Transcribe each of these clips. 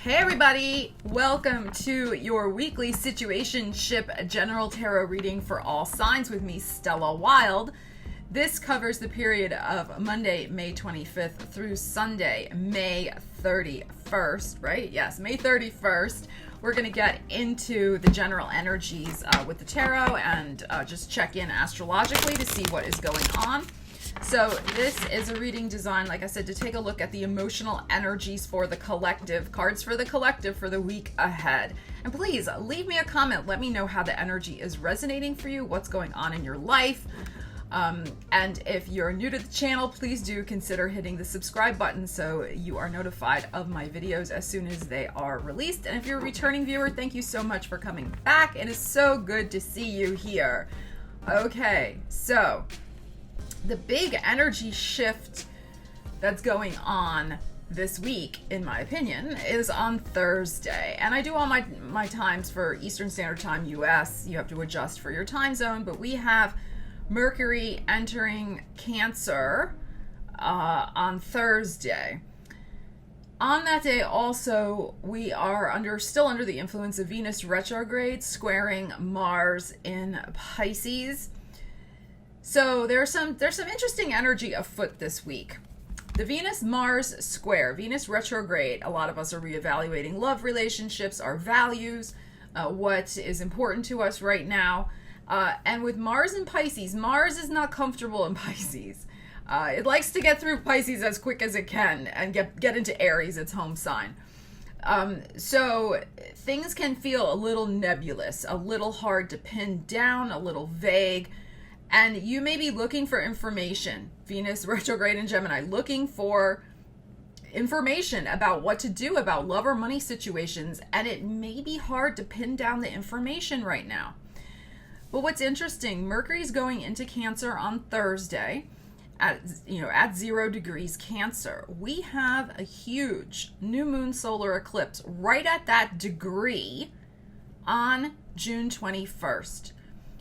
Hey everybody, welcome to your weekly Situationship General Tarot reading for all signs with me, Stella Wilde. This covers the period of Monday, May 25th through Sunday, May 31st, right? Yes, May 31st. We're going to get into the general energies with the tarot and just check in astrologically to see what is going on. So this is a reading designed, like I said, to take a look at the emotional energies for the collective, cards for the collective for the week ahead. And please leave me a comment. Let me know how the energy is resonating for you, what's going on in your life. And if you're new to the channel, please do consider hitting the subscribe button so you are notified of my videos as soon as they are released. And if you're a returning viewer, thank you so much for coming back. It is so good to see you here. Okay, so the big energy shift that's going on this week, in my opinion, is on Thursday. And I do all my times for Eastern Standard Time, US. You have to adjust for your time zone, but we have Mercury entering Cancer on Thursday. On that day also, we are still under the influence of Venus retrograde, squaring Mars in Pisces. So there's some interesting energy afoot this week. The Venus-Mars square, Venus retrograde, a lot of us are reevaluating love relationships, our values, what is important to us right now. And with Mars in Pisces, Mars is not comfortable in Pisces. It likes to get through Pisces as quick as it can and get into Aries, its home sign. So things can feel a little nebulous, a little hard to pin down, a little vague. And you may be looking for information, Venus retrograde in Gemini, looking for information about what to do about love or money situations, and it may be hard to pin down the information right now. But what's interesting, Mercury's going into Cancer on Thursday at 0 degrees Cancer. We have a huge new moon solar eclipse right at that degree on June 21st.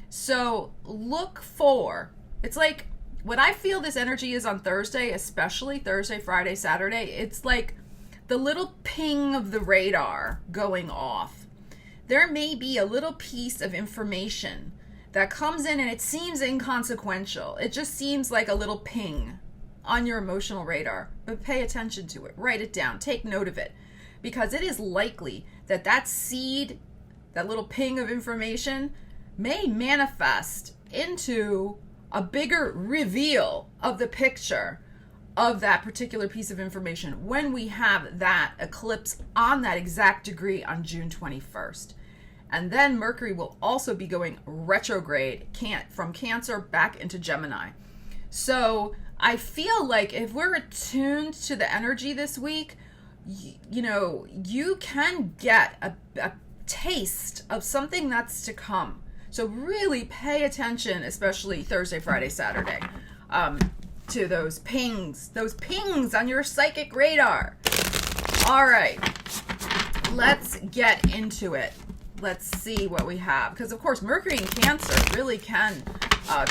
So look for, it's like, what I feel this energy is on Thursday, especially Thursday, Friday, Saturday, it's like the little ping of the radar going off. There may be a little piece of information that comes in and it seems inconsequential. It just seems like a little ping on your emotional radar, but pay attention to it, write it down, take note of it, because it is likely that that seed, that little ping of information may manifest into a bigger reveal of the picture of that particular piece of information when we have that eclipse on that exact degree on June 21st. And then Mercury will also be going retrograde from Cancer back into Gemini. So I feel like if we're attuned to the energy this week, you can get a taste of something that's to come. So really pay attention, especially Thursday, Friday, Saturday, to those pings on your psychic radar. All right, let's get into it. Let's see what we have. Because, of course, Mercury in Cancer really can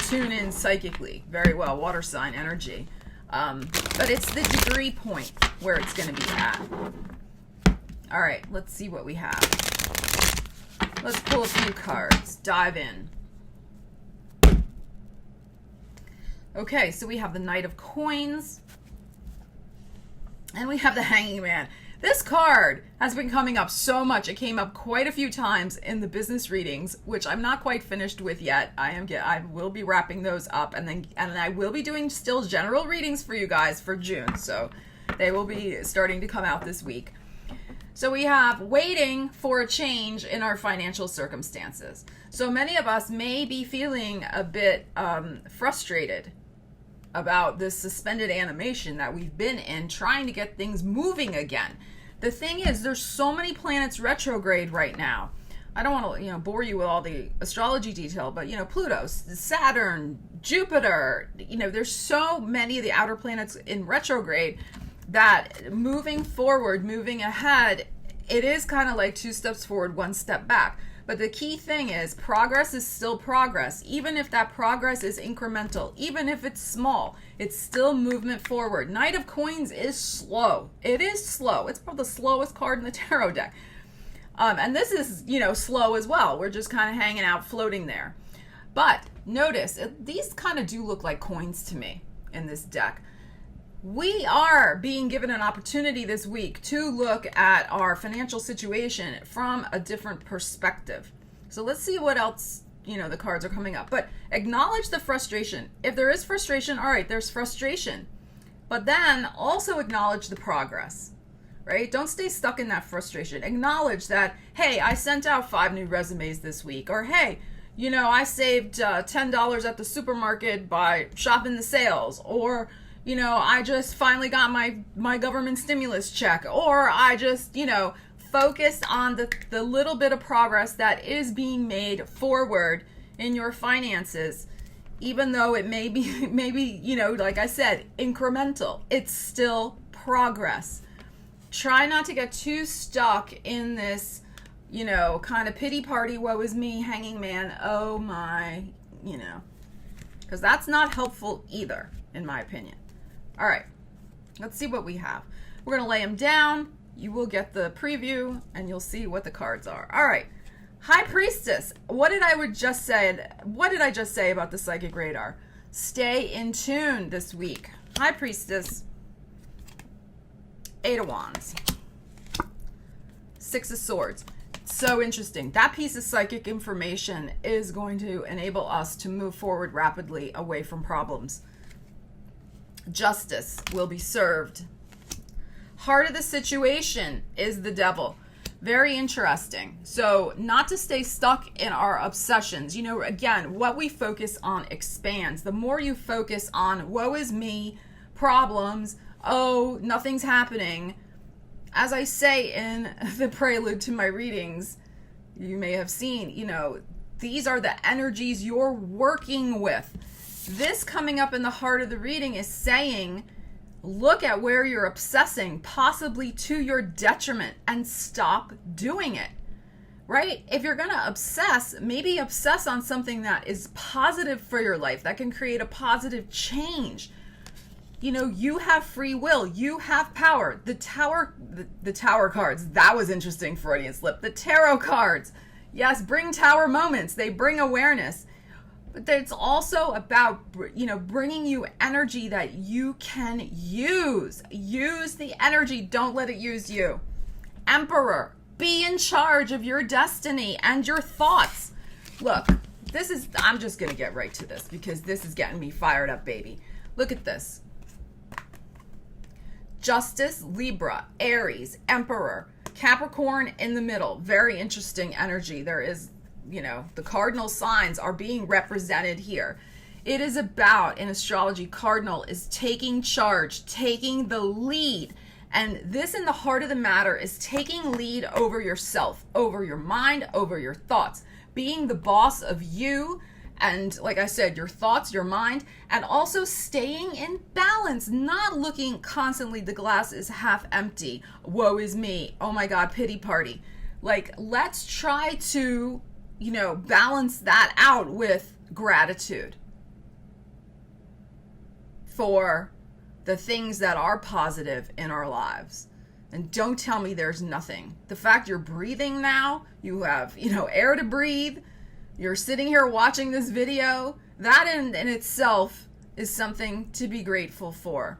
tune in psychically very well, water sign energy. But it's the degree point where it's going to be at. All right, let's see what we have. Let's pull a few cards. Dive in. Okay, so we have the Knight of Coins. And we have the Hanging Man. This card has been coming up so much. It came up quite a few times in the business readings, which I'm not quite finished with yet. I will be wrapping those up, and I will be doing still general readings for you guys for June. So they will be starting to come out this week. So we have waiting for a change in our financial circumstances. So many of us may be feeling a bit frustrated about this suspended animation that we've been in, trying to get things moving again. The thing is, there's so many planets retrograde right now. I don't want to, bore you with all the astrology detail, but, Pluto, Saturn, Jupiter, there's so many of the outer planets in retrograde that moving forward, moving ahead, it is kind of like 2 steps forward, 1 step back. But the key thing is progress is still progress. Even if that progress is incremental, even if it's small, it's still movement forward. Knight of Coins is slow. It is slow. It's probably the slowest card in the tarot deck. And this is, slow as well. We're just kind of hanging out, floating there. But notice, these kind of do look like coins to me in this deck. We are being given an opportunity this week to look at our financial situation from a different perspective. So let's see what else, the cards are coming up. But acknowledge the frustration. If there is frustration, all right, there's frustration. But then also acknowledge the progress. Right? Don't stay stuck in that frustration. Acknowledge that, hey, I sent out 5 new resumes this week. Or, hey, I saved $10 at the supermarket by shopping the sales. Or, I just finally got my government stimulus check. Or I just, focused on the little bit of progress that is being made forward in your finances. Even though it may be, like I said, incremental. It's still progress. Try not to get too stuck in this, kind of pity party, woe is me, hanging man, oh my, because that's not helpful either, in my opinion. All right, let's see what we have. We're going to lay them down. You will get the preview, and you'll see what the cards are. All right, High Priestess. What did I just say about the Psychic Radar? Stay in tune this week. High Priestess. 8 of Wands, 6 of Swords. So interesting. That piece of psychic information is going to enable us to move forward rapidly away from problems. Justice will be served. Heart of the situation is the Devil. Very interesting. So not to stay stuck in our obsessions. Again, what we focus on expands. The more you focus on woe is me, problems, oh, nothing's happening. As I say in the prelude to my readings, you may have seen, these are the energies you're working with. This coming up in the heart of the reading is saying, look at where you're obsessing, possibly to your detriment, and stop doing it, right? If you're going to obsess, maybe obsess on something that is positive for your life, that can create a positive change. You have free will. You have power. The tower cards. That was interesting, Freudian slip. The tarot cards. Yes, bring tower moments. They bring awareness. But it's also about, bringing you energy that you can use. Use the energy. Don't let it use you. Emperor. Be in charge of your destiny and your thoughts. Look, I'm just going to get right to this because this is getting me fired up, baby. Look at this. Justice, Libra, Aries, Emperor, Capricorn in the middle. Very interesting energy. There is, the cardinal signs are being represented here. It is about, in astrology, cardinal is taking charge, taking the lead. And this in the heart of the matter is taking lead over yourself, over your mind, over your thoughts, being the boss of you. And like I said, your thoughts, your mind, and also staying in balance, not looking constantly, the glass is half empty. Woe is me. Oh my God, pity party. Like, let's try to, balance that out with gratitude for the things that are positive in our lives. And don't tell me there's nothing. The fact you're breathing now, you have, air to breathe. You're sitting here watching this video. That in itself is something to be grateful for.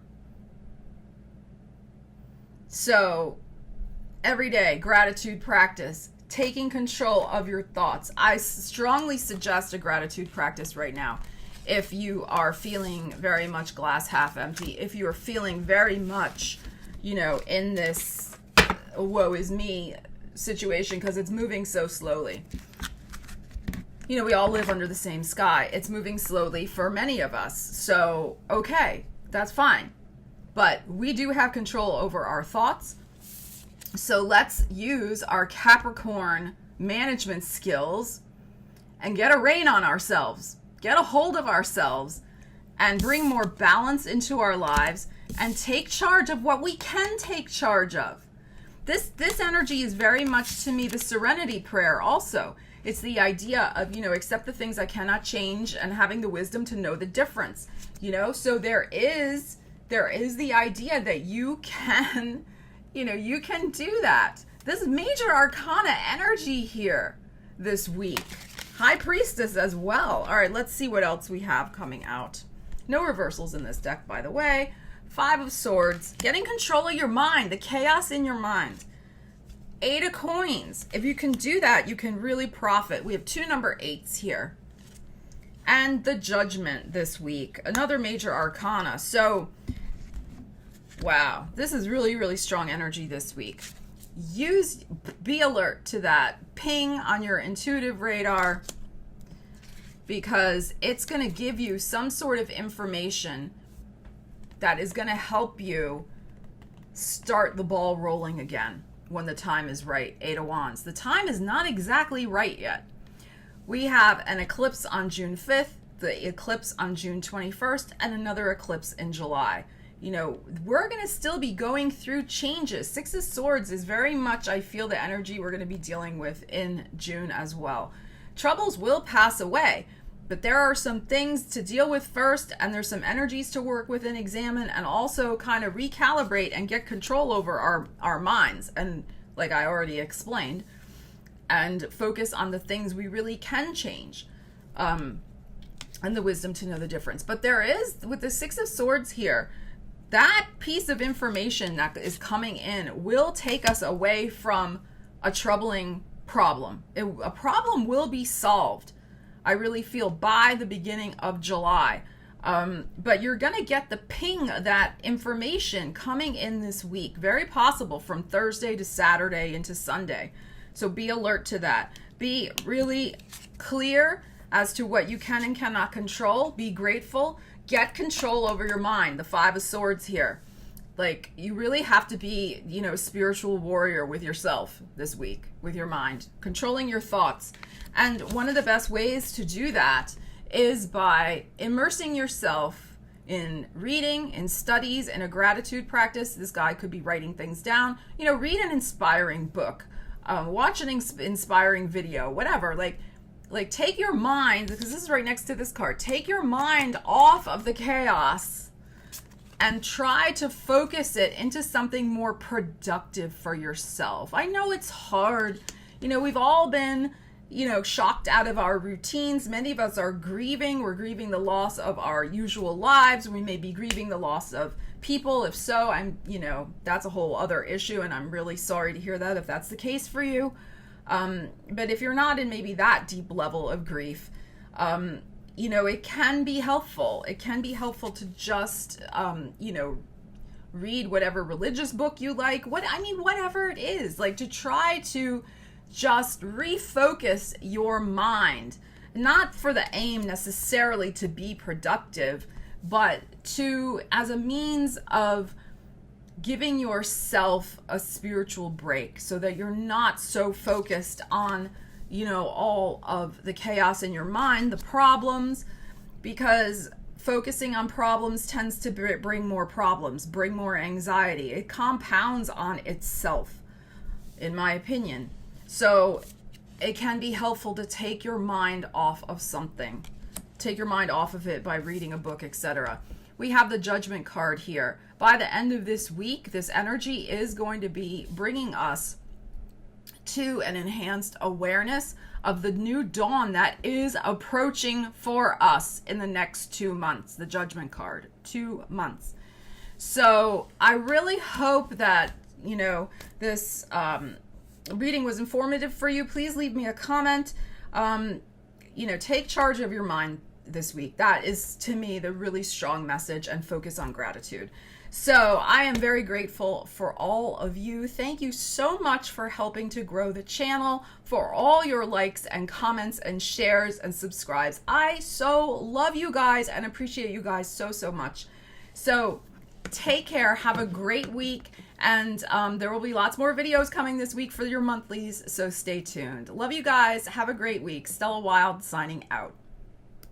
So, every day, gratitude practice. Taking control of your thoughts. I strongly suggest a gratitude practice right now. If you are feeling very much glass half empty. If you are feeling very much, in this woe is me situation because it's moving so slowly. We all live under the same sky. It's moving slowly for many of us. So, okay, that's fine. But we do have control over our thoughts. So let's use our Capricorn management skills and get a rein on ourselves. Get a hold of ourselves and bring more balance into our lives and take charge of what we can take charge of. This energy is very much, to me, the serenity prayer also. It's the idea of, accept the things I cannot change and having the wisdom to know the difference, So there is the idea that you can, you can do that. This major arcana energy here this week. High Priestess as well. All right, let's see what else we have coming out. No reversals in this deck, by the way. 5 of Swords. Getting control of your mind, the chaos in your mind. 8 of Coins. If you can do that, you can really profit. We have 2 number 8s here. And the Judgment this week. Another major arcana. So, wow. This is really, really strong energy this week. Be alert to that ping on your intuitive radar, because it's going to give you some sort of information that is going to help you start the ball rolling again when the time is right. 8 of Wands. The time is not exactly right yet. We have an eclipse on June 5th, the eclipse on June 21st, and another eclipse in July. We're going to still be going through changes. 6 of Swords is very much, I feel, the energy we're going to be dealing with in June as well. Troubles will pass away, but there are some things to deal with first, and there's some energies to work with and examine, and also kind of recalibrate and get control over our minds. And like I already explained, and focus on the things we really can change, and the wisdom to know the difference. But there is, with the 6 of Swords here, that piece of information that is coming in will take us away from a troubling problem. A problem will be solved, I really feel, by the beginning of July. But you're going to get the ping of that information coming in this week. Very possible from Thursday to Saturday into Sunday. So be alert to that. Be really clear as to what you can and cannot control. Be grateful. Get control over your mind. The 5 of Swords here. Like, you really have to be, a spiritual warrior with yourself this week, with your mind, controlling your thoughts. And one of the best ways to do that is by immersing yourself in reading, in studies, in a gratitude practice. This guy could be writing things down. Read an inspiring book, watch an inspiring video, whatever. Like take your mind, because this is right next to this card, take your mind off of the chaos and try to focus it into something more productive for yourself. I know it's hard. We've all been, shocked out of our routines. Many of us are grieving. We're grieving the loss of our usual lives. We may be grieving the loss of people. If so, that's a whole other issue, and I'm really sorry to hear that if that's the case for you. But if you're not in maybe that deep level of grief, it can be helpful. It can be helpful to just, read whatever religious book you like. Whatever it is, like to try to just refocus your mind, not for the aim necessarily to be productive, but as a means of giving yourself a spiritual break so that you're not so focused on, all of the chaos in your mind, the problems, because focusing on problems tends to bring more problems, bring more anxiety. It compounds on itself, in my opinion. So it can be helpful to take your mind off of something. Take your mind off of it by reading a book, etc. We have the Judgment card here. By the end of this week, this energy is going to be bringing us to an enhanced awareness of the new dawn that is approaching for us in the next 2 months. The Judgment card, 2 months. So I really hope that, this reading was informative for you. Please leave me a comment. Take charge of your mind this week. That is, to me, the really strong message, and focus on gratitude. So I am very grateful for all of you. Thank you so much for helping to grow the channel, for all your likes and comments and shares and subscribes. I so love you guys and appreciate you guys so, so much. So take care. Have a great week. And there will be lots more videos coming this week for your monthlies. So stay tuned. Love you guys. Have a great week. Stella Wilde signing out.